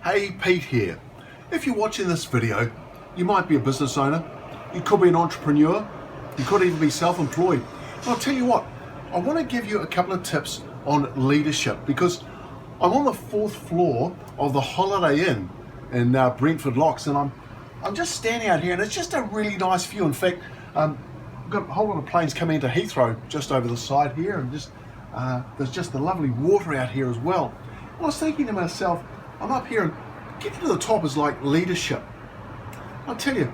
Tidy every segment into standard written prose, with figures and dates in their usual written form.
Hey, Pete here. If you're watching this video, you might be a business owner, you could be an entrepreneur, you could even be self-employed. And I'll tell you what, I want to give you a couple of tips on leadership because I'm on the 4th floor of the Holiday Inn in Brentford Locks, and I'm just standing out here, and it's just a really nice view. In fact, I've got a whole lot of planes coming into Heathrow just over the side here, and there's just the lovely water out here as well. And I was thinking to myself, I'm up here, and getting to the top is like leadership. I'll tell you,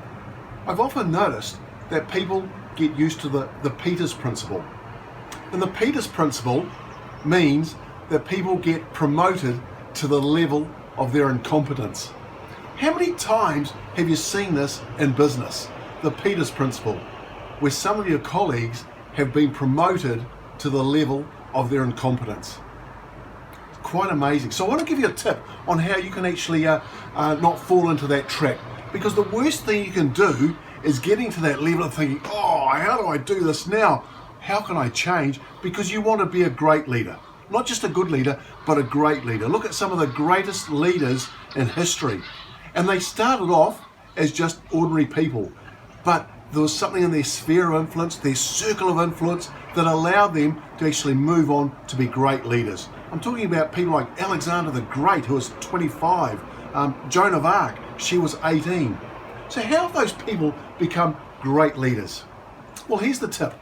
I've often noticed that people get used to the Peters principle. And the Peters principle means that people get promoted to the level of their incompetence. How many times have you seen this in business? The Peters principle, where some of your colleagues have been promoted to the level of their incompetence. Quite amazing. So I want to give you a tip on how you can actually not fall into that trap, because the worst thing you can do is getting to that level of thinking, oh, how do I do this now? How can I change? Because you want to be a great leader. Not just a good leader, but a great leader. Look at some of the greatest leaders in history. And they started off as just ordinary people, but there was something in their sphere of influence, their circle of influence, that allowed them to actually move on to be great leaders. I'm talking about people like Alexander the Great, who was 25, Joan of Arc, she was 18. So how have those people become great leaders? Well, here's the tip.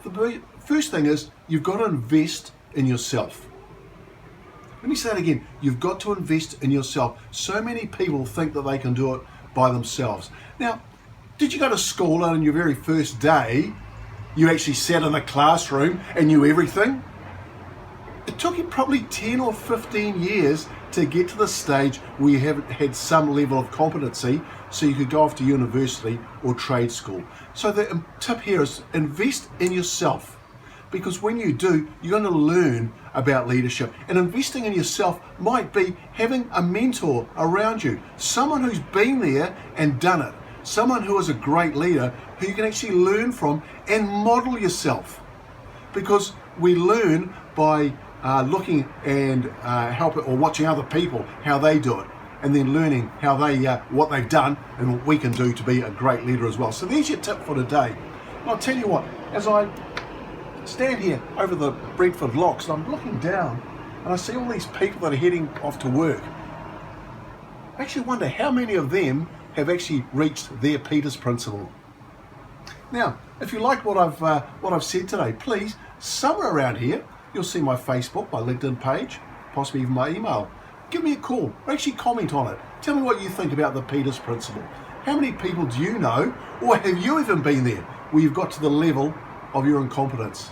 The first thing is you've got to invest in yourself. Let me say that again. You've got to invest in yourself. So many people think that they can do it by themselves. Now, did you go to school and on your very first day, you actually sat in the classroom and knew everything? It took you probably 10 or 15 years to get to the stage where you have had some level of competency so you could go off to university or trade school. So the tip here is invest in yourself, because when you do, you're going to learn about leadership. And investing in yourself might be having a mentor around you, someone who's been there and done it, someone who is a great leader who you can actually learn from and model yourself. Because we learn by looking and helping or watching other people, how they do it, and then learning how they what they've done and what we can do to be a great leader as well. So there's your tip for today. And I'll tell you what, as I stand here over the Brentford Locks, and I'm looking down and I see all these people that are heading off to work. I actually wonder how many of them have actually reached their Peters principle. Now, if you like what I've said today, please, somewhere around here, you'll see my Facebook, my LinkedIn page, possibly even my email. Give me a call or actually comment on it. Tell me what you think about the Peters principle. How many people do you know, or have you even been there, where you've got to the level of your incompetence?